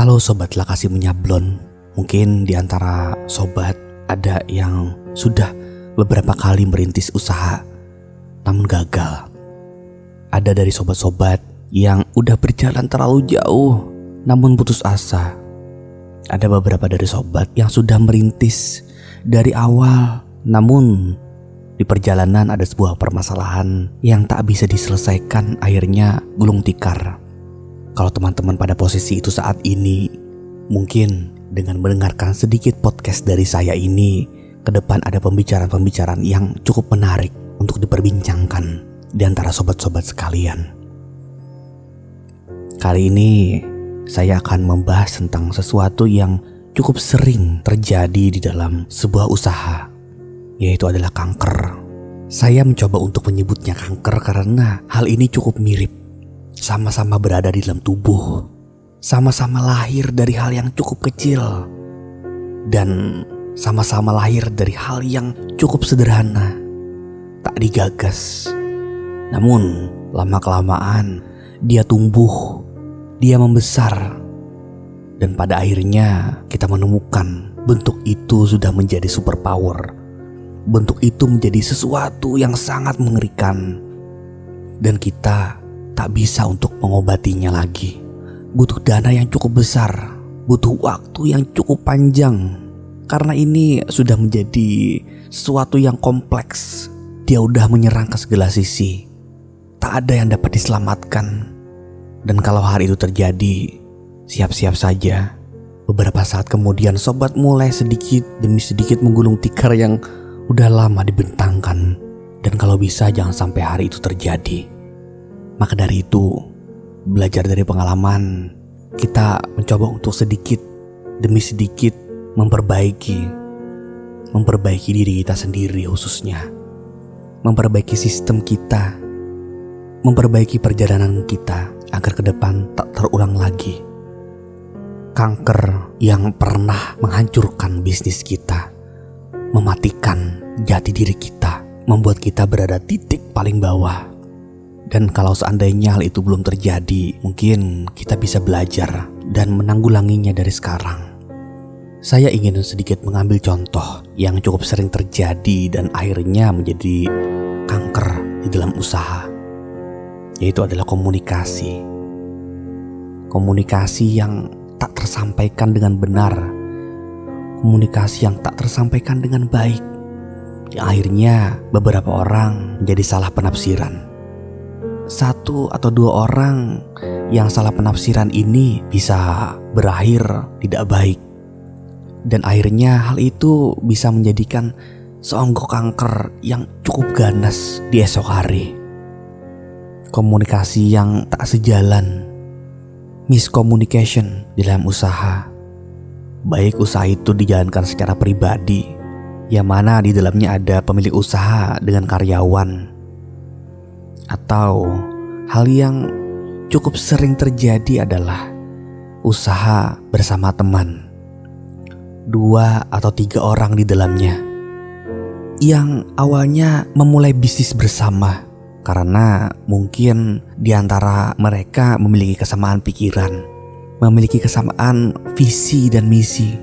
Halo Sobat Lakasi Menyablon. Mungkin di antara sobat ada yang sudah beberapa kali merintis usaha namun gagal. Ada dari sobat-sobat yang udah berjalan terlalu jauh namun putus asa. Ada beberapa dari sobat yang sudah merintis dari awal namun di perjalanan ada sebuah permasalahan yang tak bisa diselesaikan, akhirnya gulung tikar. Kalau teman-teman pada posisi itu saat ini, mungkin dengan mendengarkan sedikit podcast dari saya ini, ke depan ada pembicaraan-pembicaraan yang cukup menarik untuk diperbincangkan di antara sobat-sobat sekalian. Kali ini saya akan membahas tentang sesuatu yang cukup sering terjadi di dalam sebuah usaha, yaitu adalah kanker. Saya mencoba untuk menyebutnya kanker karena hal ini cukup mirip. Sama-sama berada di dalam tubuh, sama-sama lahir dari hal yang cukup kecil, dan sama-sama lahir dari hal yang cukup sederhana, tak digagas. Namun lama-kelamaan dia tumbuh, dia membesar, dan pada akhirnya kita menemukan bentuk itu sudah menjadi superpower. Bentuk itu menjadi sesuatu yang sangat mengerikan, dan kita tak bisa untuk mengobatinya lagi. Butuh dana yang cukup besar, butuh waktu yang cukup panjang, karena ini sudah menjadi sesuatu yang kompleks. Dia udah menyerang ke segala sisi, tak ada yang dapat diselamatkan. Dan kalau hari itu terjadi, siap-siap saja. Beberapa saat kemudian sobat mulai sedikit demi sedikit menggulung tikar yang udah lama dibentangkan. Dan kalau bisa jangan sampai hari itu terjadi. Maka dari itu, belajar dari pengalaman, kita mencoba untuk sedikit demi sedikit memperbaiki diri kita sendiri khususnya. Memperbaiki sistem kita, memperbaiki perjalanan kita agar ke depan tak terulang lagi. Kanker yang pernah menghancurkan bisnis kita, mematikan jati diri kita, membuat kita berada titik paling bawah. Dan kalau seandainya hal itu belum terjadi, mungkin kita bisa belajar dan menanggulanginya dari sekarang. Saya ingin sedikit mengambil contoh yang cukup sering terjadi dan akhirnya menjadi kanker di dalam usaha, yaitu adalah komunikasi. Komunikasi yang tak tersampaikan dengan benar, komunikasi yang tak tersampaikan dengan baik, yang akhirnya beberapa orang menjadi salah penafsiran. Satu atau dua orang yang salah penafsiran ini bisa berakhir tidak baik, dan akhirnya hal itu bisa menjadikan seonggok kanker yang cukup ganas di esok hari. Komunikasi yang tak sejalan, miscommunication di dalam usaha, baik usaha itu dijalankan secara pribadi, yang mana di dalamnya ada pemilik usaha dengan karyawan, atau hal yang cukup sering terjadi adalah usaha bersama teman, 2 atau 3 orang di dalamnya, yang awalnya memulai bisnis bersama karena mungkin di antara mereka memiliki kesamaan pikiran, memiliki kesamaan visi dan misi,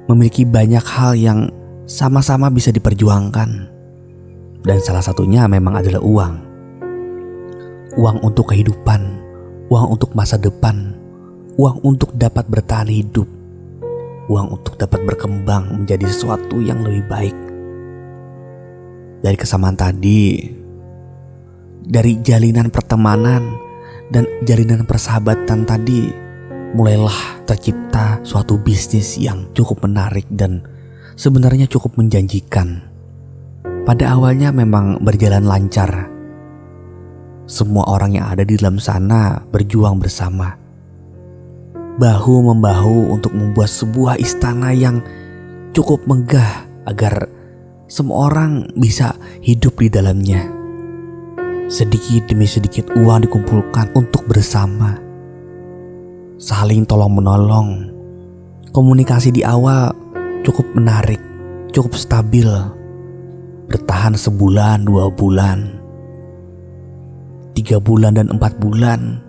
memiliki banyak hal yang sama-sama bisa diperjuangkan, dan salah satunya memang adalah uang. Uang untuk kehidupan, uang untuk masa depan, uang untuk dapat bertahan hidup, uang untuk dapat berkembang menjadi sesuatu yang lebih baik. Dari kesamaan tadi, dari jalinan pertemanan dan jalinan persahabatan tadi, mulailah tercipta suatu bisnis yang cukup menarik dan sebenarnya cukup menjanjikan. Pada awalnya memang berjalan lancar. Semua orang yang ada di dalam sana berjuang bersama, bahu-membahu untuk membuat sebuah istana yang cukup megah agar semua orang bisa hidup di dalamnya. Sedikit demi sedikit uang dikumpulkan untuk bersama, saling tolong-menolong. Komunikasi di awal cukup menarik, cukup stabil, bertahan sebulan, 2 bulan, 3 bulan dan 4 bulan.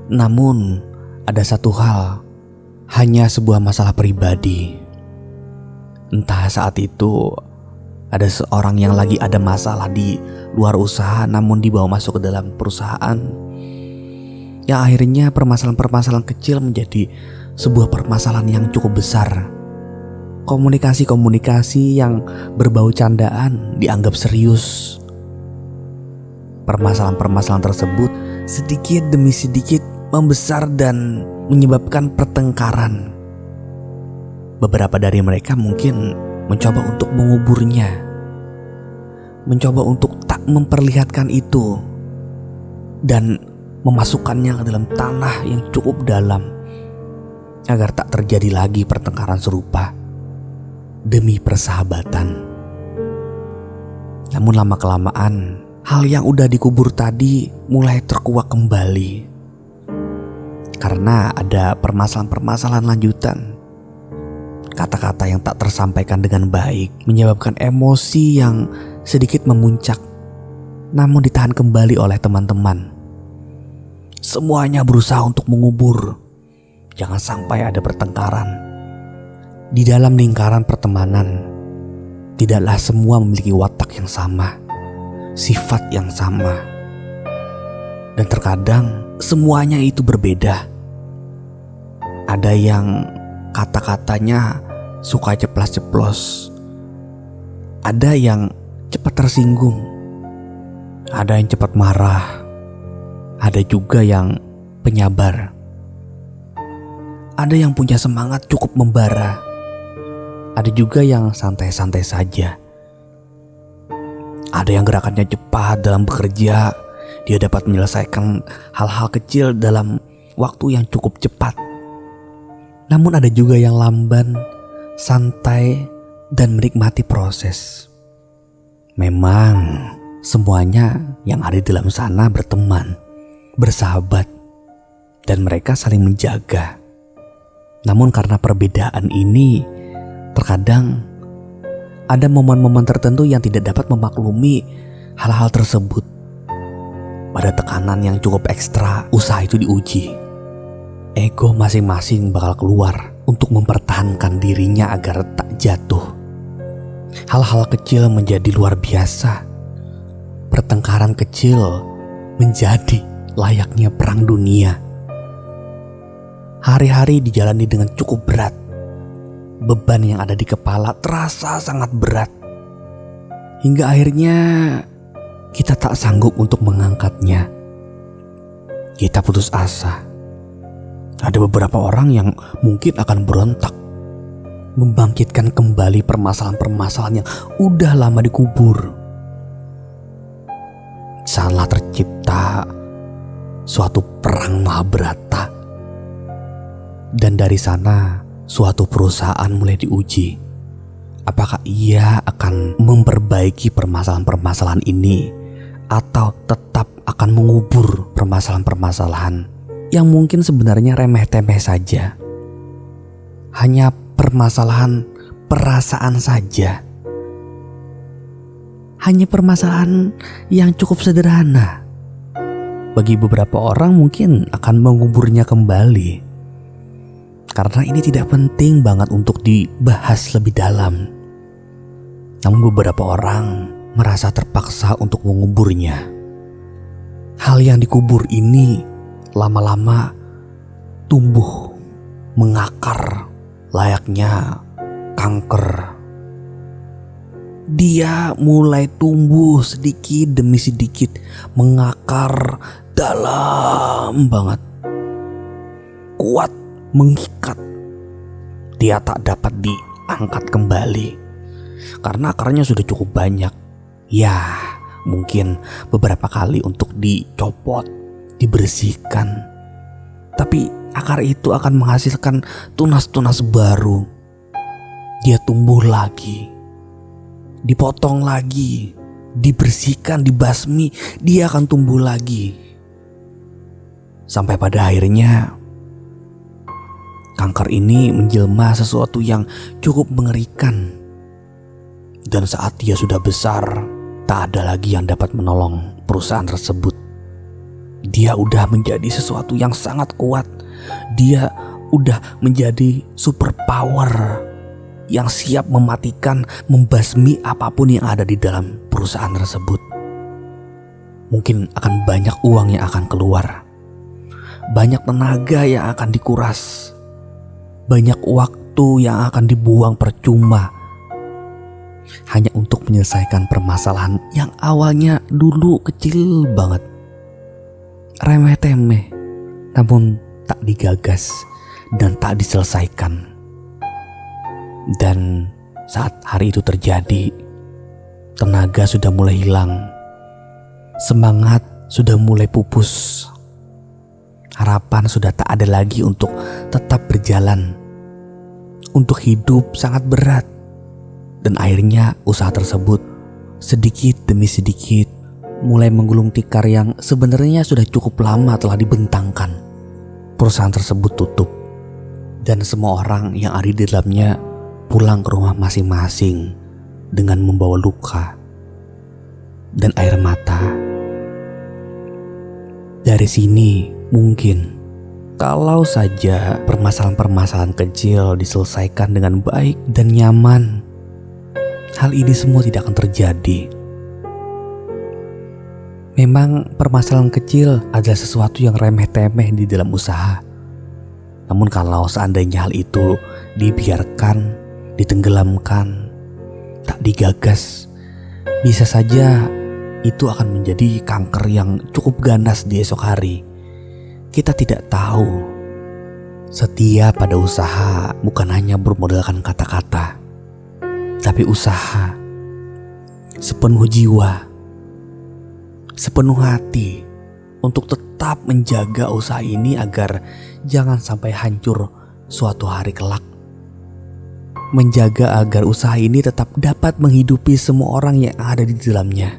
Namun ada satu hal hanya sebuah masalah pribadi. Entah saat itu ada seorang yang lagi ada masalah di luar usaha namun dibawa masuk ke dalam perusahaan, yang akhirnya permasalahan-permasalahan kecil menjadi sebuah permasalahan yang cukup besar. Komunikasi-komunikasi yang berbau candaan dianggap serius. Permasalahan-permasalahan tersebut sedikit demi sedikit membesar dan menyebabkan pertengkaran. Beberapa dari mereka mungkin mencoba untuk menguburnya, mencoba untuk tak memperlihatkan itu, dan memasukkannya ke dalam tanah yang cukup dalam agar tak terjadi lagi pertengkaran serupa demi persahabatan. Namun lama-kelamaan hal yang udah dikubur tadi mulai terkuak kembali karena ada permasalahan-permasalahan lanjutan. Kata-kata yang tak tersampaikan dengan baik menyebabkan emosi yang sedikit memuncak, namun ditahan kembali oleh teman-teman. Semuanya berusaha untuk mengubur, jangan sampai ada pertengkaran. Di dalam lingkaran pertemanan, tidaklah semua memiliki watak yang sama, sifat yang sama, dan terkadang semuanya itu berbeda. Ada yang kata-katanya suka ceplas-ceplos, ada yang cepat tersinggung, ada yang cepat marah, ada juga yang penyabar, ada yang punya semangat cukup membara, ada juga yang santai-santai saja. Ada yang gerakannya cepat dalam bekerja, dia dapat menyelesaikan hal-hal kecil dalam waktu yang cukup cepat. Namun ada juga yang lamban, santai, dan menikmati proses. Memang semuanya yang ada di dalam sana berteman, bersahabat, dan mereka saling menjaga. Namun karena perbedaan ini, terkadang ada momen-momen tertentu yang tidak dapat memaklumi hal-hal tersebut. Pada tekanan yang cukup ekstra, usaha itu diuji. Ego masing-masing bakal keluar untuk mempertahankan dirinya agar tak jatuh. Hal-hal kecil menjadi luar biasa. Pertengkaran kecil menjadi layaknya perang dunia. Hari-hari dijalani dengan cukup berat. Beban yang ada di kepala terasa sangat berat. Hingga akhirnya kita tak sanggup untuk mengangkatnya. Kita putus asa. Ada beberapa orang yang mungkin akan berontak, membangkitkan kembali permasalahan-permasalahan yang udah lama dikubur. Salah tercipta suatu perang Mahabharata. Dan dari sana suatu perusahaan mulai diuji. Apakah ia akan memperbaiki permasalahan-permasalahan ini atau tetap akan mengubur permasalahan-permasalahan yang mungkin sebenarnya remeh-temeh saja. Hanya permasalahan perasaan saja. Hanya permasalahan yang cukup sederhana. Bagi beberapa orang mungkin akan menguburnya kembali. Karena ini tidak penting banget untuk dibahas lebih dalam. Namun beberapa orang merasa terpaksa untuk menguburnya. Hal yang dikubur ini lama-lama tumbuh, mengakar layaknya kanker. Dia mulai tumbuh sedikit demi sedikit, mengakar dalam banget, kuat, mengikat. Dia tak dapat diangkat kembali karena akarnya sudah cukup banyak. Ya, mungkin beberapa kali untuk dicopot, dibersihkan, tapi akar itu akan menghasilkan tunas-tunas baru. Dia tumbuh lagi, dipotong lagi, dibersihkan, dibasmi, dia akan tumbuh lagi. Sampai pada akhirnya kanker ini menjelma sesuatu yang cukup mengerikan. Dan saat dia sudah besar, tak ada lagi yang dapat menolong perusahaan tersebut. Dia udah menjadi sesuatu yang sangat kuat. Dia udah menjadi superpower yang siap mematikan, membasmi apapun yang ada di dalam perusahaan tersebut. Mungkin akan banyak uang yang akan keluar, banyak tenaga yang akan dikuras, banyak waktu yang akan dibuang percuma hanya untuk menyelesaikan permasalahan yang awalnya dulu kecil banget, remeh-temeh, namun tak digagas dan tak diselesaikan. Dan saat hari itu terjadi, tenaga sudah mulai hilang, semangat sudah mulai pupus, harapan sudah tak ada lagi untuk tetap berjalan. Untuk hidup sangat berat. Dan akhirnya usaha tersebut sedikit demi sedikit mulai menggulung tikar yang sebenarnya sudah cukup lama telah dibentangkan. Perusahaan tersebut tutup dan semua orang yang ada di dalamnya pulang ke rumah masing-masing dengan membawa luka dan air mata. Dari sini mungkin kalau saja permasalahan-permasalahan kecil diselesaikan dengan baik dan nyaman, hal ini semua tidak akan terjadi. Memang permasalahan kecil adalah sesuatu yang remeh-temeh di dalam usaha. Namun kalau seandainya hal itu dibiarkan, ditenggelamkan, tak digagas, bisa saja itu akan menjadi kanker yang cukup ganas di esok hari. Kita tidak tahu. Setia pada usaha bukan hanya bermodalkan kata-kata, tapi usaha sepenuh jiwa, sepenuh hati untuk tetap menjaga usaha ini agar jangan sampai hancur suatu hari kelak. Menjaga agar usaha ini tetap dapat menghidupi semua orang yang ada di dalamnya.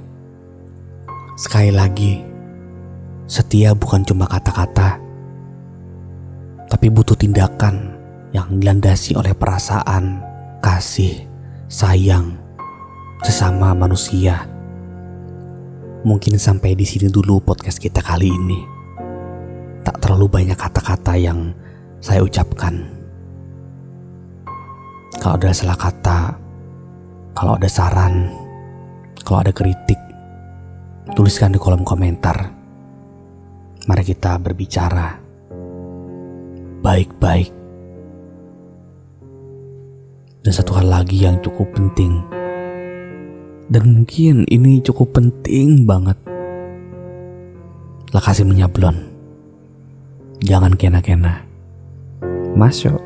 Sekali lagi, setia bukan cuma kata-kata, tapi butuh tindakan yang dilandasi oleh perasaan, kasih, sayang sesama manusia. Mungkin sampai di sini dulu podcast kita kali ini. Tak terlalu banyak kata-kata yang saya ucapkan. Kalau ada salah kata, kalau ada saran, kalau ada kritik, tuliskan di kolom komentar. Mari kita berbicara baik-baik. Dan satu hal lagi yang cukup penting, dan mungkin ini cukup penting banget, lekasi menyablon. Jangan kena-kena. Masuk.